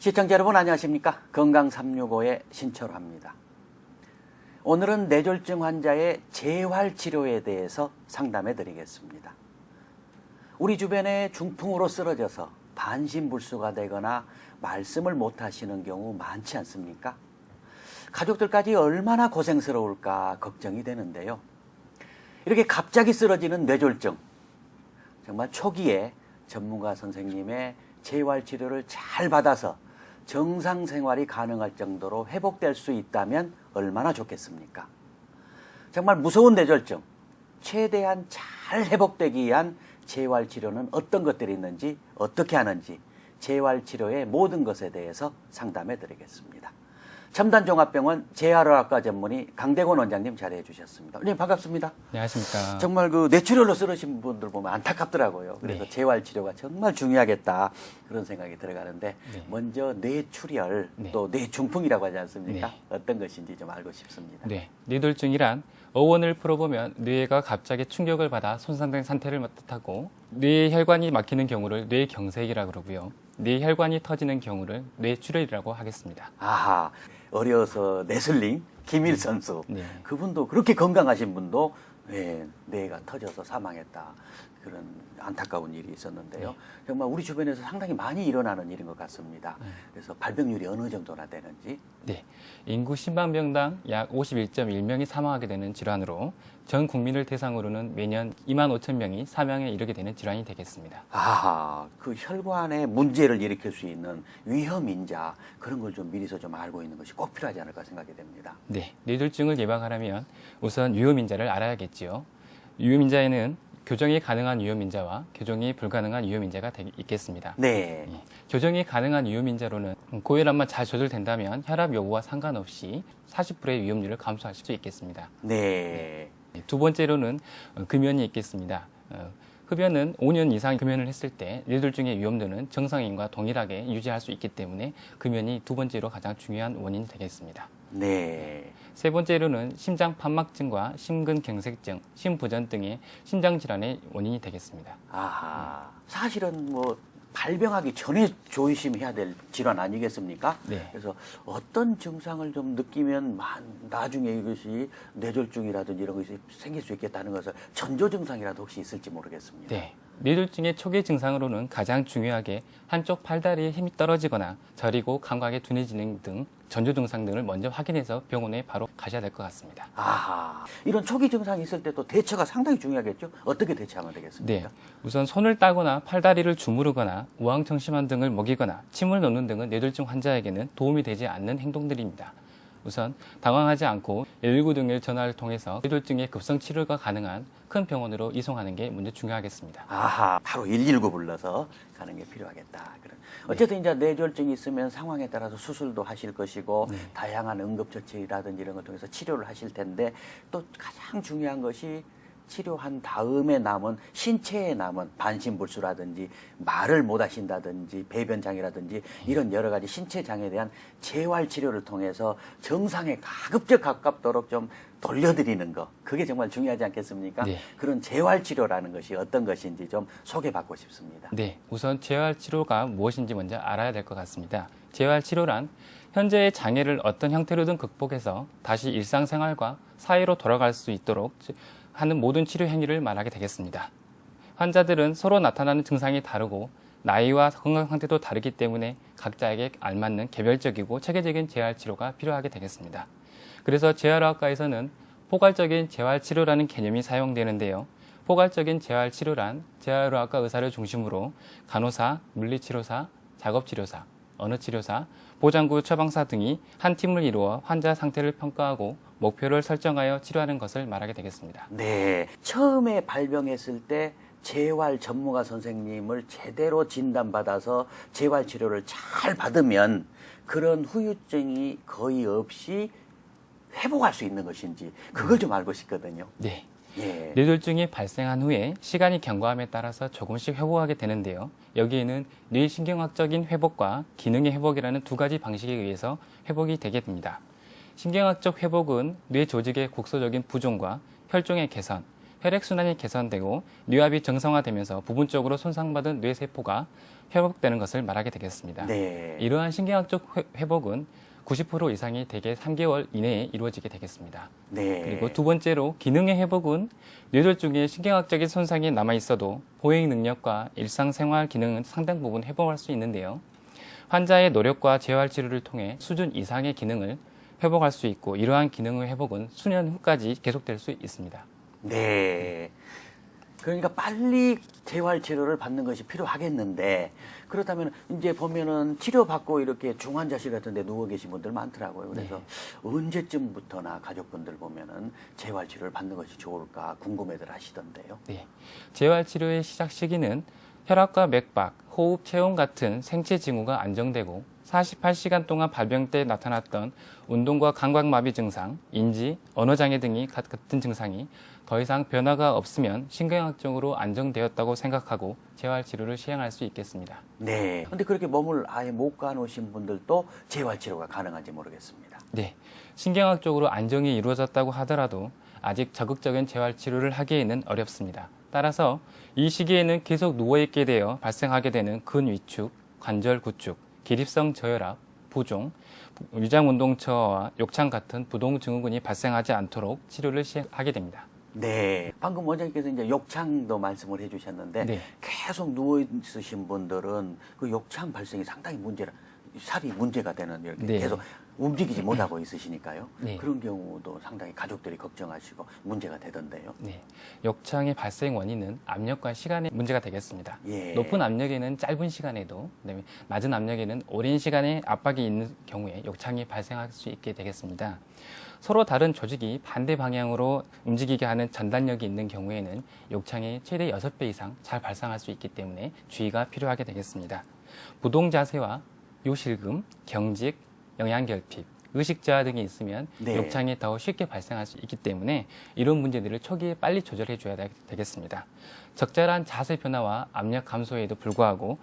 시청자 여러분 안녕하십니까? 건강365의 신철호입니다. 오늘은 뇌졸중 환자의 재활치료에 대해서 상담해 드리겠습니다. 우리 주변에 중풍으로 쓰러져서 반신불수가 되거나 말씀을 못하시는 경우 많지 않습니까? 가족들까지 얼마나 고생스러울까 걱정이 되는데요. 이렇게 갑자기 쓰러지는 뇌졸중, 정말 초기에 전문가 선생님의 재활치료를 잘 받아서 정상 생활이 가능할 정도로 회복될 수 있다면 얼마나 좋겠습니까? 정말 무서운 뇌졸중, 최대한 잘 회복되기 위한 재활치료는 어떤 것들이 있는지, 어떻게 하는지 재활치료의 모든 것에 대해서 상담해 드리겠습니다. 첨단종합병원 재활의학과 전문의 강대곤 원장님 자리해 주셨습니다. 원장님 반갑습니다. 안녕하십니까. 정말 그 뇌출혈로 쓰러진 분들 보면 안타깝더라고요. 그래서 네. 재활치료가 정말 중요하겠다 그런 생각이 들어가는데 네. 먼저 뇌출혈 네. 또 뇌중풍이라고 하지 않습니까? 네. 어떤 것인지 좀 알고 싶습니다. 네, 뇌졸중이란 어원을 풀어보면 뇌가 갑자기 충격을 받아 손상된 상태를 뜻하고 뇌혈관이 막히는 경우를 뇌경색이라고 그러고요. 뇌혈관이 터지는 경우를 뇌출혈이라고 하겠습니다. 아하, 어려서 레슬링 김일 선수 네. 그분도 그렇게 건강하신 분도 뇌가 터져서 사망했다. 그런 안타까운 일이 있었는데요. 네. 정말 우리 주변에서 상당히 많이 일어나는 일인 것 같습니다. 그래서 발병률이 어느 정도나 되는지. 네, 인구 10만 명당 약 51.1명이 사망하게 되는 질환으로 전 국민을 대상으로는 매년 2만 5천 명이 사망에 이르게 되는 질환이 되겠습니다. 아하, 그 혈관에 문제를 일으킬 수 있는 위험인자 그런 걸 좀 미리서 좀 알고 있는 것이 꼭 필요하지 않을까 생각이 됩니다. 네, 뇌졸중을 예방하려면 우선 위험인자를 알아야겠지요. 위험인자에는 교정이 가능한 위험인자와 교정이 불가능한 위험인자가 있겠습니다. 네. 교정이 가능한 위험인자로는 고혈압만 잘 조절된다면 혈압 여부와 상관없이 40%의 위험률을 감소하실 수 있겠습니다. 네. 두 번째로는 금연이 있겠습니다. 흡연은 5년 이상 금연을 했을 때 뇌졸중의 위험도는 정상인과 동일하게 유지할 수 있기 때문에 금연이 두 번째로 가장 중요한 원인이 되겠습니다. 네. 세 번째로는 심장판막증과 심근경색증, 심부전 등의 심장질환의 원인이 되겠습니다. 아하. 사실은 뭐 발병하기 전에 조심해야 될 질환 아니겠습니까? 네. 그래서 어떤 증상을 좀 느끼면 나중에 이것이 뇌졸중이라든지 이런 것이 생길 수 있겠다는 것을 전조 증상이라도 혹시 있을지 모르겠습니다. 네. 뇌졸중의 초기 증상으로는 가장 중요하게 한쪽 팔다리에 힘이 떨어지거나 저리고 감각이 둔해지는 등 전조 증상 등을 먼저 확인해서 병원에 바로 가셔야 될 것 같습니다. 아하. 이런 초기 증상이 있을 때 또 대처가 상당히 중요하겠죠? 어떻게 대처하면 되겠습니까? 네. 우선 손을 따거나 팔다리를 주무르거나 우황청심환 등을 먹이거나 침을 놓는 등은 뇌졸중 환자에게는 도움이 되지 않는 행동들입니다. 우선 당황하지 않고 119 등의 전화를 통해서 뇌졸중의 급성 치료가 가능한 큰 병원으로 이송하는 게 먼저 중요하겠습니다. 아하, 바로 119 불러서 가는 게 필요하겠다. 어쨌든 이제 뇌졸중이 있으면 상황에 따라서 수술도 하실 것이고 다양한 응급처치라든지 이런 걸 통해서 치료를 하실 텐데 또 가장 중요한 것이 치료한 다음에 남은 신체에 남은 반신불수라든지 말을 못 하신다든지 배변장애라든지 이런 여러 가지 신체 장애에 대한 재활치료를 통해서 정상에 가급적 가깝도록 좀 돌려드리는 거 그게 정말 중요하지 않겠습니까? 네. 그런 재활치료라는 것이 어떤 것인지 좀 소개받고 싶습니다. 네, 우선 재활치료가 무엇인지 먼저 알아야 될 것 같습니다. 재활치료란 현재의 장애를 어떤 형태로든 극복해서 다시 일상생활과 사회로 돌아갈 수 있도록 하는 모든 치료 행위를 말하게 되겠습니다. 환자들은 서로 나타나는 증상이 다르고 나이와 건강 상태도 다르기 때문에 각자에게 알맞는 개별적이고 체계적인 재활치료가 필요하게 되겠습니다. 그래서 재활의학과에서는 포괄적인 재활치료라는 개념이 사용되는데요. 포괄적인 재활치료란 재활의학과 의사를 중심으로 간호사, 물리치료사, 작업치료사, 언어치료사, 보장구 처방사 등이 한 팀을 이루어 환자 상태를 평가하고 목표를 설정하여 치료하는 것을 말하게 되겠습니다. 네, 처음에 발병했을 때 재활 전문가 선생님을 제대로 진단받아서 재활치료를 잘 받으면 그런 후유증이 거의 없이 회복할 수 있는 것인지 그걸 좀 알고 싶거든요. 네. 예. 뇌졸중이 발생한 후에 시간이 경과함에 따라서 조금씩 회복하게 되는데요. 여기에는 뇌신경학적인 회복과 기능의 회복이라는 두 가지 방식에 의해서 회복이 되게 됩니다. 신경학적 회복은 뇌 조직의 국소적인 부종과 혈종의 개선, 혈액순환이 개선되고 뇌압이 정상화되면서 부분적으로 손상받은 뇌세포가 회복되는 것을 말하게 되겠습니다. 네. 이러한 신경학적 회복은 90% 이상이 대개 3개월 이내에 이루어지게 되겠습니다. 네. 그리고 두 번째로 기능의 회복은 뇌졸 중에 신경학적인 손상이 남아있어도 보행 능력과 일상생활 기능은 상당 부분 회복할 수 있는데요. 환자의 노력과 재활 치료를 통해 수준 이상의 기능을 회복할 수 있고 이러한 기능의 회복은 수년 후까지 계속될 수 있습니다. 네. 그러니까 빨리 재활 치료를 받는 것이 필요하겠는데 그렇다면 이제 보면은 치료받고 이렇게 중환자실 같은 데 누워 계신 분들 많더라고요. 그래서 언제쯤부터나 가족분들 보면은 재활 치료를 받는 것이 좋을까 궁금해들 하시던데요. 네. 재활 치료의 시작 시기는 혈압과 맥박, 호흡, 체온 같은 생체 징후가 안정되고 48시간 동안 발병 때 나타났던 운동과 감각마비 증상, 인지, 언어장애 등이 같은 증상이 더 이상 변화가 없으면 신경학적으로 안정되었다고 생각하고 재활치료를 시행할 수 있겠습니다. 네. 근데 그렇게 몸을 아예 못 가놓으신 분들도 재활치료가 가능한지 모르겠습니다. 네. 신경학적으로 안정이 이루어졌다고 하더라도 아직 적극적인 재활치료를 하기에는 어렵습니다. 따라서 이 시기에는 계속 누워있게 되어 발생하게 되는 근위축, 관절 구축, 기립성 저혈압, 부종, 위장운동처와 욕창 같은 부동증후군이 발생하지 않도록 치료를 시행하게 됩니다. 네. 방금 원장님께서 이제 욕창도 말씀을 해주셨는데 네. 계속 누워 있으신 분들은 그 욕창 발생이 상당히 살이 문제가 되는 이렇게 네. 계속 움직이지 못하고 있으시니까요. 네. 그런 경우도 상당히 가족들이 걱정하시고 문제가 되던데요. 네. 욕창의 발생 원인은 압력과 시간의 문제가 되겠습니다. 예. 높은 압력에는 짧은 시간에도, 그다음에 낮은 압력에는 오랜 시간의 압박이 있는 경우에 욕창이 발생할 수 있게 되겠습니다. 서로 다른 조직이 반대 방향으로 움직이게 하는 전단력이 있는 경우에는 욕창이 최대 6배 이상 잘 발생할 수 있기 때문에 주의가 필요하게 되겠습니다. 부동 자세와 요실금, 경직, 영양결핍, 의식저하 등이 있으면 네. 욕창이 더 쉽게 발생할 수 있기 때문에 이런 문제들을 초기에 빨리 조절해 줘야 되겠습니다. 적절한 자세 변화와 압력 감소에도 불구하고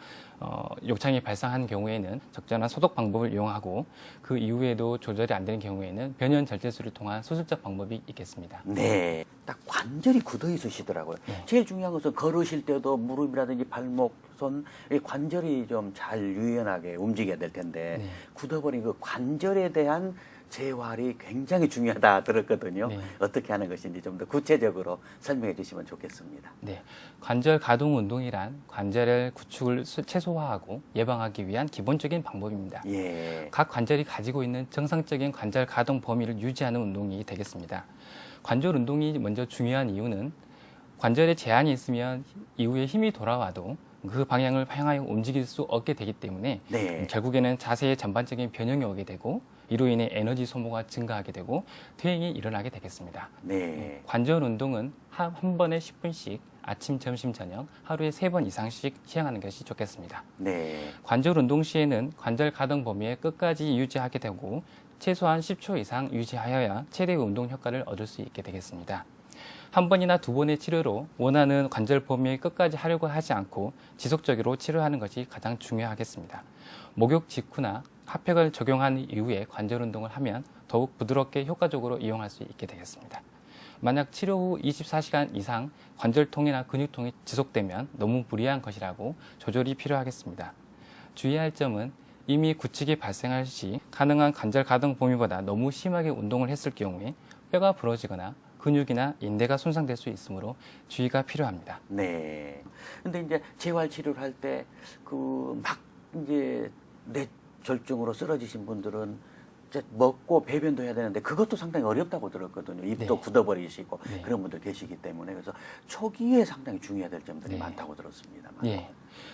욕창이 발생한 경우에는 적절한 소독 방법을 이용하고 그 이후에도 조절이 안 되는 경우에는 변연 절제술을 통한 수술적 방법이 있겠습니다. 네. 딱 관절이 굳어 있으시더라고요. 네. 제일 중요한 것은 걸으실 때도 무릎이라든지 발목, 손, 이 관절이 좀 잘 유연하게 움직여야 될 텐데 네. 굳어버린 그 관절에 대한 재활이 굉장히 중요하다 들었거든요. 네. 어떻게 하는 것인지 좀 더 구체적으로 설명해 주시면 좋겠습니다. 네, 관절 가동 운동이란 관절의 구축을 최소화하고 예방하기 위한 기본적인 방법입니다. 예. 각 관절이 가지고 있는 정상적인 관절 가동 범위를 유지하는 운동이 되겠습니다. 관절 운동이 먼저 중요한 이유는 관절에 제한이 있으면 이후에 힘이 돌아와도 그 방향을 향하여 움직일 수 없게 되기 때문에 네. 결국에는 자세의 전반적인 변형이 오게 되고 이로 인해 에너지 소모가 증가하게 되고 퇴행이 일어나게 되겠습니다. 네. 관절 운동은 한 번에 10분씩 아침, 점심, 저녁 하루에 3번 이상씩 시행하는 것이 좋겠습니다. 네. 관절 운동 시에는 관절 가동 범위에 끝까지 유지하게 되고 최소한 10초 이상 유지하여야 최대의 운동 효과를 얻을 수 있게 되겠습니다. 한 번이나 두 번의 치료로 원하는 관절 범위에 끝까지 하려고 하지 않고 지속적으로 치료하는 것이 가장 중요하겠습니다. 목욕 직후나 핫팩을 적용한 이후에 관절 운동을 하면 더욱 부드럽게 효과적으로 이용할 수 있게 되겠습니다. 만약 치료 후 24시간 이상 관절통이나 근육통이 지속되면 너무 무리한 것이라고 조절이 필요하겠습니다. 주의할 점은 이미 구축이 발생할 시 가능한 관절 가동 범위보다 너무 심하게 운동을 했을 경우에 뼈가 부러지거나 근육이나 인대가 손상될 수 있으므로 주의가 필요합니다. 네. 근데 이제 재활 치료를 할 때 그 막 이제 뇌졸중으로 쓰러지신 분들은 이제 먹고 배변도 해야 되는데 그것도 상당히 어렵다고 들었거든요. 입도 네. 굳어버리시고 네. 그런 분들 계시기 때문에 그래서 초기에 상당히 중요해야 될 점들이 네. 많다고 들었습니다만. 예.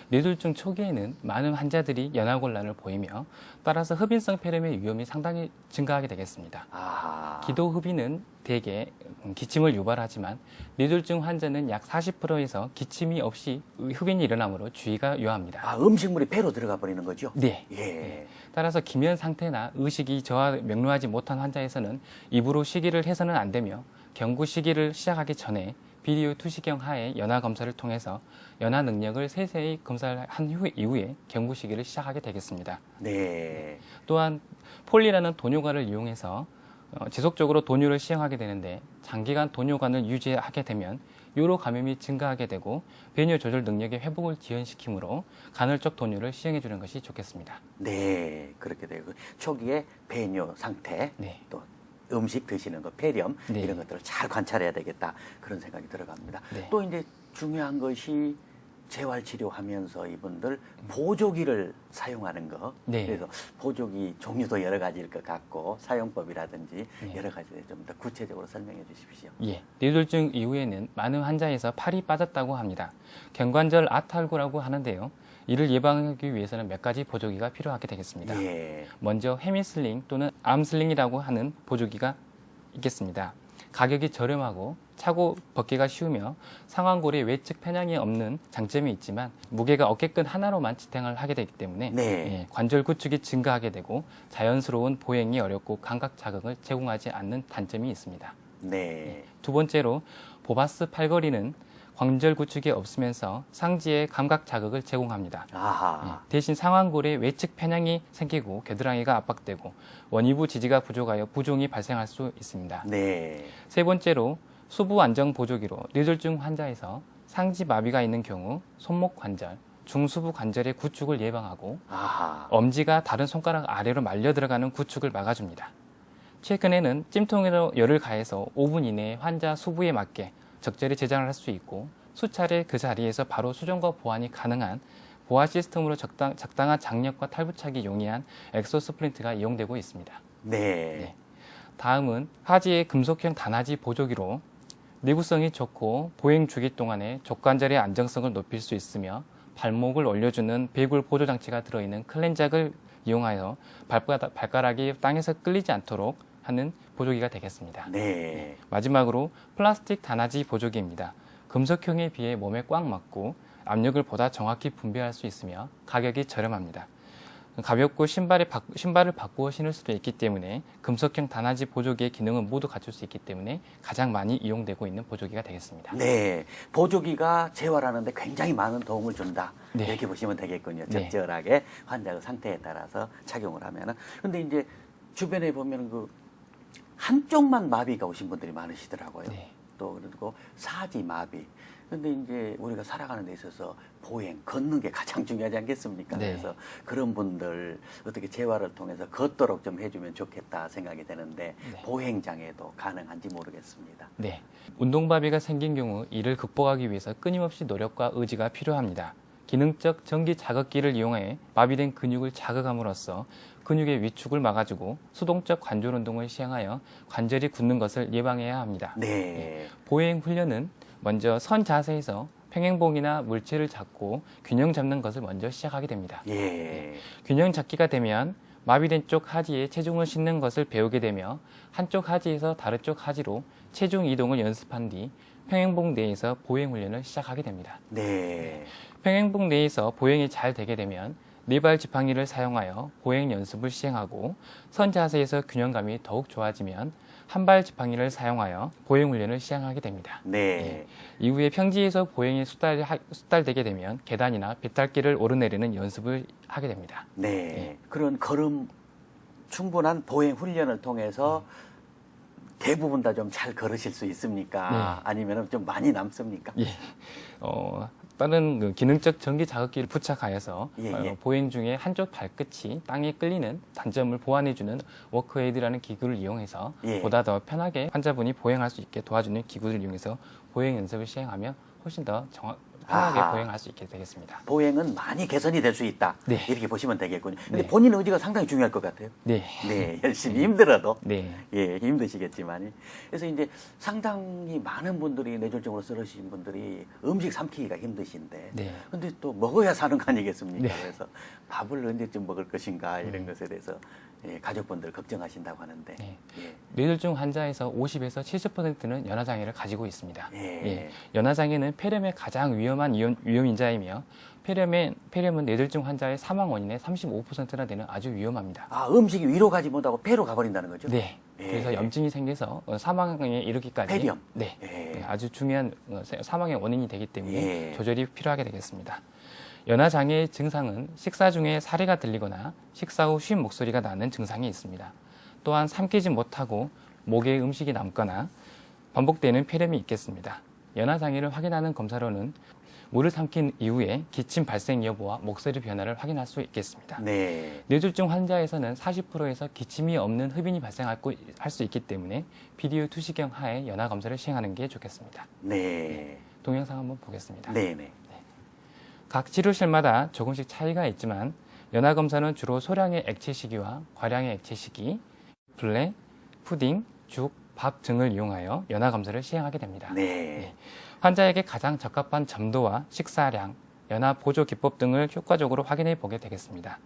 뇌졸중 초기에는 많은 환자들이 연화곤란을 보이며 따라서 흡인성 폐렴의 위험이 상당히 증가하게 되겠습니다. 아하. 기도흡인은 대개 기침을 유발하지만 뇌졸중 환자는 약 40%에서 기침이 없이 흡인이 일어나므로 주의가 요합니다. 아, 음식물이 배로 들어가 버리는 거죠? 네. 예. 따라서 기면 상태나 의식이 저하 명료하지 못한 환자에서는 입으로 식이를 해서는 안 되며 경구 식이를 시작하기 전에 비디오 투시경 하에 연화 검사를 통해서 연화 능력을 세세히 검사를 한 이후에 경구 시기를 시작하게 되겠습니다. 네. 또한 폴리라는 도뇨관을 이용해서 지속적으로 도뇨를 시행하게 되는데 장기간 도뇨관을 유지하게 되면 요로 감염이 증가하게 되고 배뇨 조절 능력의 회복을 지연시키므로 간헐적 돈유를 시행해 주는 것이 좋겠습니다. 네, 그렇게 되고 초기에 배뇨 상태, 네. 또 음식 드시는 거, 폐렴 네. 이런 것들을 잘 관찰해야 되겠다 그런 생각이 들어갑니다. 네. 또 이제 중요한 것이 재활 치료하면서 이분들 보조기를 사용하는 거. 네. 그래서 보조기 종류도 여러 가지일 것 같고 사용법이라든지 네. 여러 가지를 좀 더 구체적으로 설명해 주십시오. 예, 뇌졸중 이후에는 많은 환자에서 팔이 빠졌다고 합니다. 경관절 아탈구라고 하는데요. 이를 예방하기 위해서는 몇 가지 보조기가 필요하게 되겠습니다. 예. 먼저 헤미슬링 또는 암슬링이라고 하는 보조기가 있겠습니다. 가격이 저렴하고 차고 벗기가 쉬우며 상완골에 외측 편향이 없는 장점이 있지만 무게가 어깨끈 하나로만 지탱을 하게 되기 때문에 네. 예, 관절 구축이 증가하게 되고 자연스러운 보행이 어렵고 감각 자극을 제공하지 않는 단점이 있습니다. 네. 두 번째로 보바스 팔걸이는 관절 구축이 없으면서 상지에 감각 자극을 제공합니다. 아하. 대신 상완골에 외측 편향이 생기고 겨드랑이가 압박되고 원위부 지지가 부족하여 부종이 발생할 수 있습니다. 네. 세 번째로 수부 안정 보조기로 뇌졸중 환자에서 상지 마비가 있는 경우 손목 관절, 중수부 관절의 구축을 예방하고 아하. 엄지가 다른 손가락 아래로 말려 들어가는 구축을 막아줍니다. 최근에는 찜통으로 열을 가해서 5분 이내에 환자 수부에 맞게 적절히 제장을 할 수 있고 수차례 그 자리에서 바로 수정과 보완이 가능한 보아 시스템으로 적당한 장력과 탈부착이 용이한 엑소스프린트가 이용되고 있습니다. 네. 다음은 하지의 금속형 단하지 보조기로 내구성이 좋고 보행 주기 동안에 족관절의 안정성을 높일 수 있으며 발목을 올려주는 배굴 보조 장치가 들어있는 클렌작을 이용하여 발가락이 땅에서 끌리지 않도록 하는 보조기가 되겠습니다. 네. 마지막으로 플라스틱 단하지 보조기입니다. 금속형에 비해 몸에 꽉 맞고 압력을 보다 정확히 분배할 수 있으며 가격이 저렴합니다. 가볍고 신발을 바꾸어 신을 수도 있기 때문에 금속형 단하지 보조기의 기능은 모두 갖출 수 있기 때문에 가장 많이 이용되고 있는 보조기가 되겠습니다. 네. 보조기가 재활하는데 굉장히 많은 도움을 준다. 네. 이렇게 보시면 되겠군요. 네. 적절하게 환자의 상태에 따라서 착용을 하면은. 근데 이제 주변에 보면 그 한쪽만 마비가 오신 분들이 많으시더라고요. 네. 또 그리고 사지 마비. 근데 이제 우리가 살아가는 데 있어서 보행, 걷는 게 가장 중요하지 않겠습니까? 네. 그래서 그런 분들 어떻게 재활을 통해서 걷도록 좀 해주면 좋겠다 생각이 되는데 네. 보행 장애도 가능한지 모르겠습니다. 네. 운동마비가 생긴 경우 이를 극복하기 위해서 끊임없이 노력과 의지가 필요합니다. 기능적 전기 자극기를 이용해 마비된 근육을 자극함으로써 근육의 위축을 막아주고 수동적 관절 운동을 시행하여 관절이 굳는 것을 예방해야 합니다. 네. 보행 훈련은 먼저 선 자세에서 평행봉이나 물체를 잡고 균형 잡는 것을 먼저 시작하게 됩니다. 예. 균형 잡기가 되면 마비된 쪽 하지에 체중을 싣는 것을 배우게 되며 한쪽 하지에서 다른 쪽 하지로 체중 이동을 연습한 뒤 평행봉 내에서 보행 훈련을 시작하게 됩니다. 네. 평행봉 내에서 보행이 잘 되게 되면 네발 지팡이를 사용하여 보행 연습을 시행하고 선 자세에서 균형감이 더욱 좋아지면 한발 지팡이를 사용하여 보행 훈련을 시행하게 됩니다. 네. 이후에 평지에서 보행이 수달되게 되면 계단이나 비탈길을 오르내리는 연습을 하게 됩니다. 네. 그런 걸음 충분한 보행 훈련을 통해서 대부분 다 좀 잘 걸으실 수 있습니까? 네. 아니면 좀 많이 남습니까? 예. 다른 그 기능적 전기 자극기를 부착하여서 예. 보행 중에 한쪽 발끝이 땅에 끌리는 단점을 보완해주는 워크에이드라는 기구를 이용해서 예. 보다 더 편하게 환자분이 보행할 수 있게 도와주는 기구를 이용해서 보행 연습을 시행하면 훨씬 더 편하게 아하. 보행할 수 있게 되겠습니다. 보행은 많이 개선이 될 수 있다. 네. 이렇게 보시면 되겠군요. 근데 네. 본인 의지가 상당히 중요할 것 같아요. 네. 네. 열심히 힘들어도. 네. 예, 힘드시겠지만. 그래서 이제 상당히 많은 분들이 뇌졸중으로 쓰러지신 분들이 음식 삼키기가 힘드신데. 네. 근데 또 먹어야 사는 거 아니겠습니까? 네. 그래서 밥을 언제쯤 먹을 것인가 이런 것에 대해서 예, 가족분들 걱정하신다고 하는데. 네. 예. 뇌졸중 환자에서 50에서 70%는 연화장애를 가지고 있습니다. 예. 연화장애는 폐렴의 가장 위험한 위험인자이며 폐렴은 뇌졸중 환자의 사망 원인의 35%나 되는 아주 위험합니다. 아, 음식이 위로 가지 못하고 폐로 가버린다는 거죠? 네. 예. 그래서 염증이 생겨서 사망에 이르기까지 폐렴. 네. 예. 네, 아주 중요한 사망의 원인이 되기 때문에 예. 조절이 필요하게 되겠습니다. 연화장애의 증상은 식사 중에 사리가 들리거나 식사 후 쉰 목소리가 나는 증상이 있습니다. 또한 삼키지 못하고 목에 음식이 남거나 반복되는 폐렴이 있겠습니다. 연화 장애를 확인하는 검사로는 물을 삼킨 이후에 기침 발생 여부와 목소리 변화를 확인할 수 있겠습니다. 네. 뇌졸중 환자에서는 40%에서 기침이 없는 흡인이 발생할 수 있기 때문에 비디오 투시경 하에 연화 검사를 시행하는 게 좋겠습니다. 네. 동영상 한번 보겠습니다. 네네. 각 치료실마다 조금씩 차이가 있지만 연화 검사는 주로 소량의 액체 시기와 과량의 액체 시기, 블랙, 푸딩, 죽, 밥 등을 이용하여 연화 검사를 시행하게 됩니다. 네. 환자에게 가장 적합한 점도와 식사량, 연화 보조 기법 등을 효과적으로 확인해 보게 되겠습니다.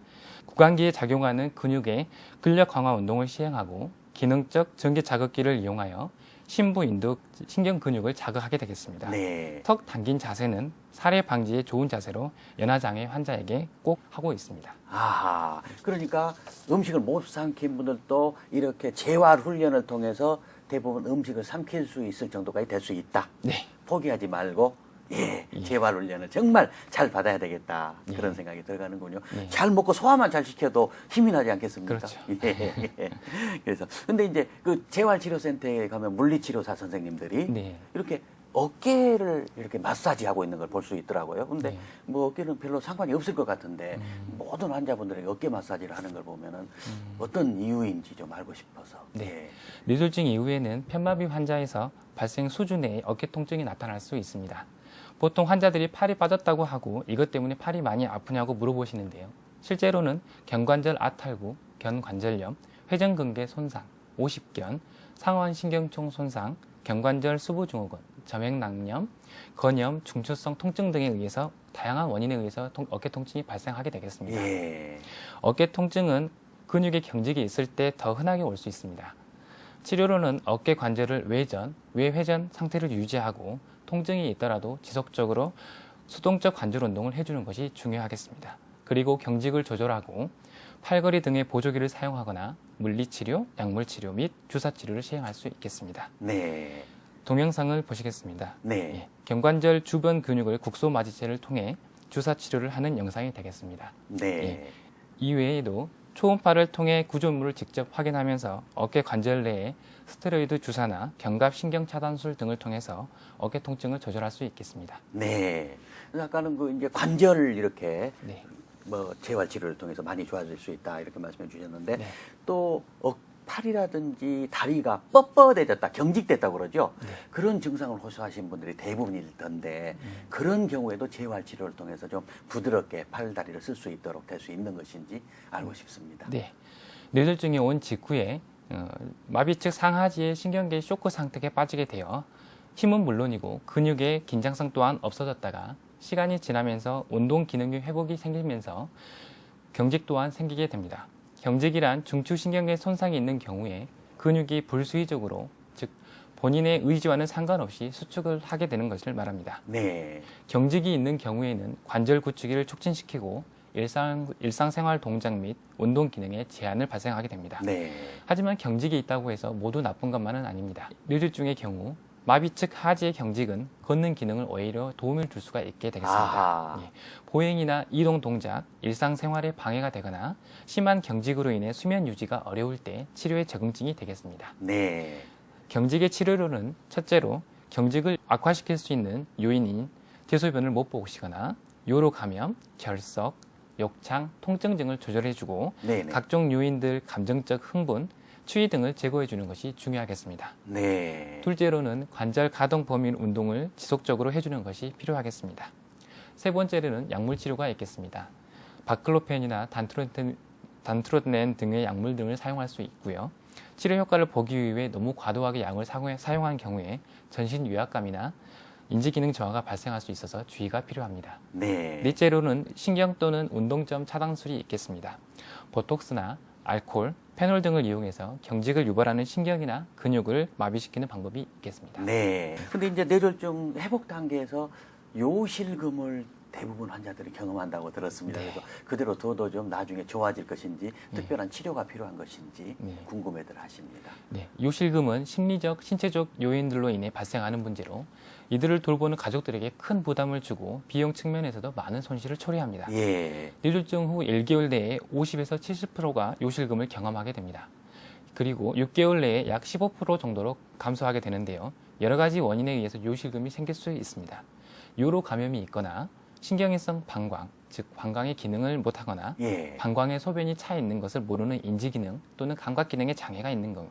구강기에 작용하는 근육의 근력 강화 운동을 시행하고 기능적 전기 자극기를 이용하여 심부 인두 신경 근육을 자극하게 되겠습니다. 네. 턱 당긴 자세는 살해 방지에 좋은 자세로 연화장애 환자에게 꼭 하고 있습니다. 아하. 그러니까 음식을 못 삼킨 분들도 이렇게 재활 훈련을 통해서 대부분 음식을 삼킬 수 있을 정도까지 될 수 있다. 네. 포기하지 말고 재활 훈련을 정말 잘 받아야 되겠다. 그런 생각이 들어가는군요. 네. 잘 먹고 소화만 잘 시켜도 힘이 나지 않겠습니까? 그렇죠. 예. 그래서 근데 이제 그 재활치료센터에 가면 물리치료사 선생님들이 네. 이렇게 어깨를 이렇게 마사지하고 있는 걸 볼 수 있더라고요. 근데 네. 뭐 어깨는 별로 상관이 없을 것 같은데 모든 환자분들에게 어깨 마사지를 하는 걸 보면은 어떤 이유인지 좀 알고 싶어서. 네. 뇌졸중 이후에는 편마비 환자에서 발생 수준의 어깨 통증이 나타날 수 있습니다. 보통 환자들이 팔이 빠졌다고 하고 이것 때문에 팔이 많이 아프냐고 물어보시는데요. 실제로는 견관절 아탈구, 견관절염, 회전근개 손상, 오십견, 상완신경총 손상, 견관절 수부증후군, 점액낭염, 건염, 중추성 통증 등에 의해서 다양한 원인에 의해서 어깨 통증이 발생하게 되겠습니다. 예. 어깨 통증은 근육의 경직이 있을 때 더 흔하게 올 수 있습니다. 치료로는 어깨 관절을 외전, 외회전 상태를 유지하고 통증이 있더라도 지속적으로 수동적 관절 운동을 해주는 것이 중요하겠습니다. 그리고 경직을 조절하고 팔걸이 등의 보조기를 사용하거나 물리치료, 약물치료 및 주사치료를 시행할 수 있겠습니다. 네. 동영상을 보시겠습니다. 네. 견관절 주변 근육을 국소마취제를 통해 주사치료를 하는 영상이 되겠습니다. 네. 이외에도 초음파를 통해 구조물을 직접 확인하면서 어깨 관절 내에 스테로이드 주사나 견갑 신경 차단술 등을 통해서 어깨 통증을 조절할 수 있겠습니다. 네. 아까는 그 이제 관절을 이렇게 네. 뭐 재활 치료를 통해서 많이 좋아질 수 있다 이렇게 말씀해 주셨는데 네. 또 팔이라든지 다리가 뻣뻣해졌다, 경직됐다고 그러죠. 네. 그런 증상을 호소하시는 분들이 대부분일 텐데 그런 경우에도 재활 치료를 통해서 좀 부드럽게 팔, 다리를 쓸 수 있도록 될 수 있는 것인지 알고 싶습니다. 네. 뇌졸중이 온 직후에 마비 측 상하지의 신경계 쇼크 상태에 빠지게 되어 힘은 물론이고 근육의 긴장성 또한 없어졌다가 시간이 지나면서 운동 기능의 회복이 생기면서 경직 또한 생기게 됩니다. 경직이란 중추신경계 손상이 있는 경우에 근육이 불수의적으로, 즉 본인의 의지와는 상관없이 수축을 하게 되는 것을 말합니다. 네. 경직이 있는 경우에는 관절 구축기를 촉진시키고 일상생활 동작 및 운동 기능에 제한을 발생하게 됩니다. 네. 하지만 경직이 있다고 해서 모두 나쁜 것만은 아닙니다. 뇌졸중의 경우 마비 측 하지의 경직은 걷는 기능을 오히려 도움을 줄 수가 있게 되겠습니다. 예. 보행이나 이동 동작, 일상생활에 방해가 되거나 심한 경직으로 인해 수면 유지가 어려울 때 치료에 적응증이 되겠습니다. 네. 경직의 치료로는 첫째로 경직을 악화시킬 수 있는 요인인 대소변을 못 보시거나 요로 감염, 결석, 욕창, 통증 등을 조절해주고 네네. 각종 요인들 감정적 흥분, 추위 등을 제거해 주는 것이 중요하겠습니다. 네. 둘째로는 관절 가동 범위 운동을 지속적으로 해주는 것이 필요하겠습니다. 세 번째로는 약물 치료가 있겠습니다. 바클로펜이나 단트로넨 등의 약물 등을 사용할 수 있고요. 치료 효과를 보기 위해 너무 과도하게 약을 사용한 경우에 전신 위압감이나 인지기능 저하가 발생할 수 있어서 주의가 필요합니다. 네. 넷째로는 신경 또는 운동점 차단술이 있겠습니다. 보톡스나 알코올, 페놀 등을 이용해서 경직을 유발하는 신경이나 근육을 마비시키는 방법이 있겠습니다. 네. 근데 이제 뇌졸중 회복 단계에서 요실금을 대부분 환자들이 경험한다고 들었습니다. 네. 그래서 그대로 둬도 좀 나중에 좋아질 것인지 특별한 치료가 필요한 것인지 네. 궁금해들 하십니다. 네, 요실금은 심리적, 신체적 요인들로 인해 발생하는 문제로 이들을 돌보는 가족들에게 큰 부담을 주고 비용 측면에서도 많은 손실을 초래합니다. 예. 뇌졸중 후 1개월 내에 50에서 70%가 요실금을 경험하게 됩니다. 그리고 6개월 내에 약 15% 정도로 감소하게 되는데요. 여러 가지 원인에 의해서 요실금이 생길 수 있습니다. 요로 감염이 있거나 신경인성 방광, 즉 방광의 기능을 못하거나 예. 방광에 소변이 차 있는 것을 모르는 인지기능 또는 감각 기능에 장애가 있는 경우,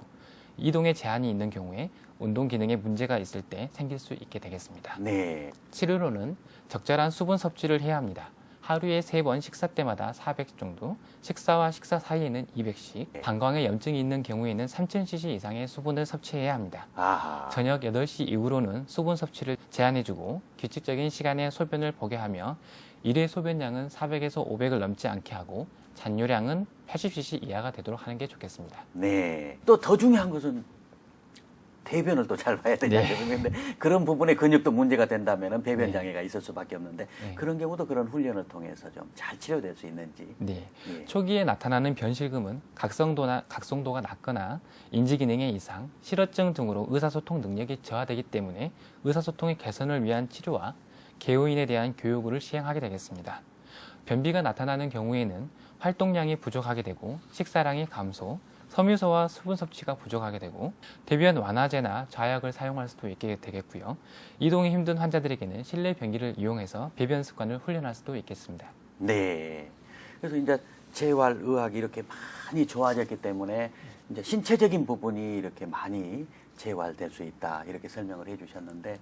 이동에 제한이 있는 경우에 운동 기능에 문제가 있을 때 생길 수 있게 되겠습니다. 네. 치료로는 적절한 수분 섭취를 해야 합니다. 하루에 3번 식사 때마다 400 정도, 식사와 식사 사이에는 200씩, 방광에 염증이 있는 경우에는 3000cc 이상의 수분을 섭취해야 합니다. 아하. 저녁 8시 이후로는 수분 섭취를 제한해주고 규칙적인 시간에 소변을 보게 하며 일회 소변량은 400에서 500을 넘지 않게 하고 잔뇨량은 80cc 이하가 되도록 하는 게 좋겠습니다. 네. 또 더 중요한 것은 대변을 또 잘 봐야 되지 네. 않겠습니까? 근데 그런 부분에 근육도 문제가 된다면 배변 네. 장애가 있을 수밖에 없는데 네. 그런 경우도 그런 훈련을 통해서 좀 잘 치료될 수 있는지. 네. 예. 초기에 나타나는 변실금은 각성도가 낮거나 인지기능의 이상, 실어증 등으로 의사소통 능력이 저하되기 때문에 의사소통의 개선을 위한 치료와 개요인에 대한 교육을 시행하게 되겠습니다. 변비가 나타나는 경우에는 활동량이 부족하게 되고 식사량이 감소, 섬유소와 수분 섭취가 부족하게 되고 대변 완화제나 좌약을 사용할 수도 있게 되겠고요. 이동이 힘든 환자들에게는 실내 변기를 이용해서 배변 습관을 훈련할 수도 있겠습니다. 네. 그래서 이제 재활의학이 이렇게 많이 좋아졌기 때문에 이제 신체적인 부분이 이렇게 많이 재활될 수 있다 이렇게 설명을 해주셨는데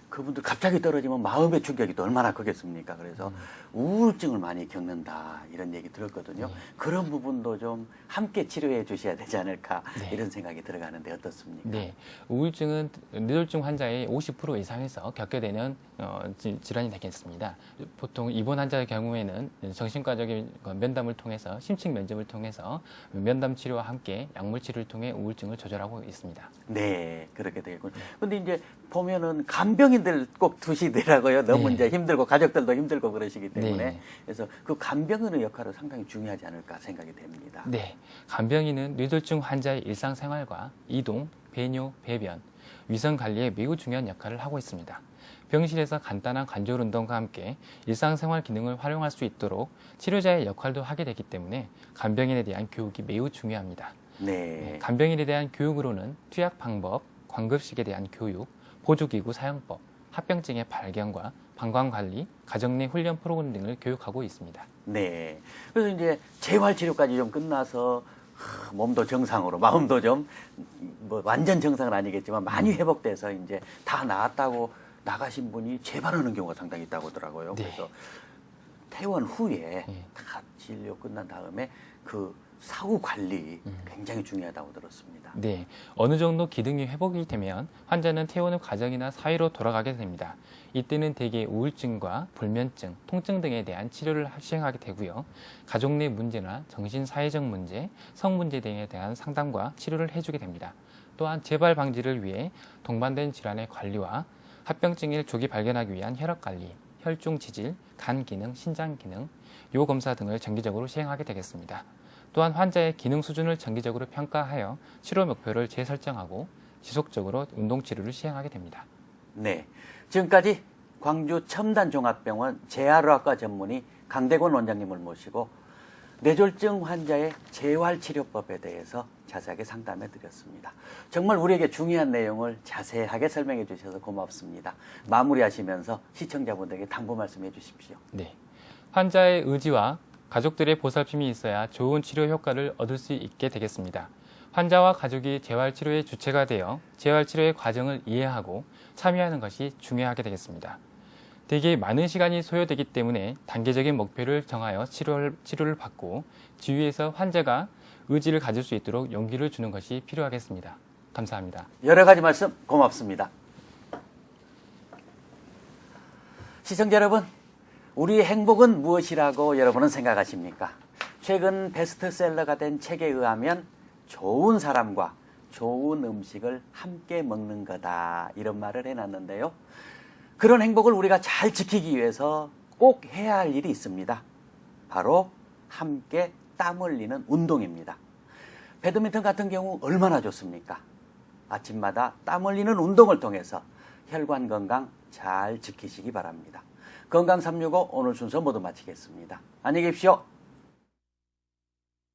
그분들 갑자기 떨어지면 마음의 충격이 또 얼마나 크겠습니까? 그래서 우울증을 많이 겪는다 이런 얘기 들었거든요. 그런 부분도 좀 함께 치료해 주셔야 되지 않을까 네. 이런 생각이 들어가는데 어떻습니까? 네, 우울증은 뇌졸중 환자의 50% 이상에서 겪게 되는 질환이 되겠습니다. 보통 입원 환자의 경우에는 정신과적인 면담을 통해서 심층 면접을 통해서 면담 치료와 함께 약물 치료를 통해 우울증을 조절하고 있습니다. 네, 그렇게 되겠군요. 근데 이제 보면은 간병인들 꼭 두시더라고요. 너무 네. 이제 힘들고 가족들도 힘들고 그러시기 때문에 네. 그래서 그 간병인의 역할은 상당히 중요하지 않을까 생각이 됩니다. 네, 간병인은 뇌졸중 환자의 일상생활과 이동, 배뇨, 배변, 위생 관리에 매우 중요한 역할을 하고 있습니다. 병실에서 간단한 관절 운동과 함께 일상생활 기능을 활용할 수 있도록 치료자의 역할도 하게 되기 때문에 간병인에 대한 교육이 매우 중요합니다. 네. 간병인에 대한 교육으로는 투약 방법, 광급식에 대한 교육, 보조기구 사용법, 합병증의 발견과 방광관리, 가정 내 훈련 프로그램 등을 교육하고 있습니다. 네. 그래서 이제 재활치료까지 좀 끝나서 몸도 정상으로, 마음도 좀 뭐 완전 정상은 아니겠지만 많이 회복돼서 이제 다 나았다고 나가신 분이 재발하는 경우가 상당히 있다고 하더라고요. 네. 그래서 퇴원 후에 네. 다 진료 끝난 다음에 그 사후 관리 굉장히 중요하다고 들었습니다. 네, 어느 정도 기능이 회복이 되면 환자는 퇴원 후 가정이나 사회로 돌아가게 됩니다. 이때는 대개 우울증과 불면증, 통증 등에 대한 치료를 시행하게 되고요. 가족 내 문제나 정신사회적 문제, 성문제 등에 대한 상담과 치료를 해주게 됩니다. 또한 재발 방지를 위해 동반된 질환의 관리와 합병증을 조기 발견하기 위한 혈압관리, 혈중 지질, 간 기능, 신장 기능, 요 검사 등을 정기적으로 시행하게 되겠습니다. 또한 환자의 기능 수준을 정기적으로 평가하여 치료 목표를 재설정하고 지속적으로 운동치료를 시행하게 됩니다. 네. 지금까지 광주 첨단종합병원 재활의학과 전문의 강대권 원장님을 모시고 뇌졸중 환자의 재활치료법에 대해서 자세하게 상담해 드렸습니다. 정말 우리에게 중요한 내용을 자세하게 설명해 주셔서 고맙습니다. 마무리하시면서 시청자분들에게 당부 말씀해 주십시오. 네. 환자의 의지와 가족들의 보살핌이 있어야 좋은 치료 효과를 얻을 수 있게 되겠습니다. 환자와 가족이 재활치료의 주체가 되어 재활치료의 과정을 이해하고 참여하는 것이 중요하게 되겠습니다. 대개 많은 시간이 소요되기 때문에 단계적인 목표를 정하여 치료를 받고 주위에서 환자가 의지를 가질 수 있도록 용기를 주는 것이 필요하겠습니다. 감사합니다. 여러 가지 말씀 고맙습니다. 시청자 여러분, 우리의 행복은 무엇이라고 여러분은 생각하십니까? 최근 베스트셀러가 된 책에 의하면 좋은 사람과 좋은 음식을 함께 먹는 거다 이런 말을 해놨는데요. 그런 행복을 우리가 잘 지키기 위해서 꼭 해야 할 일이 있습니다. 바로 함께 땀 흘리는 운동입니다. 배드민턴 같은 경우 얼마나 좋습니까? 아침마다 땀 흘리는 운동을 통해서 혈관 건강 잘 지키시기 바랍니다. 건강 365 오늘 순서 모두 마치겠습니다. 안녕히 계십시오.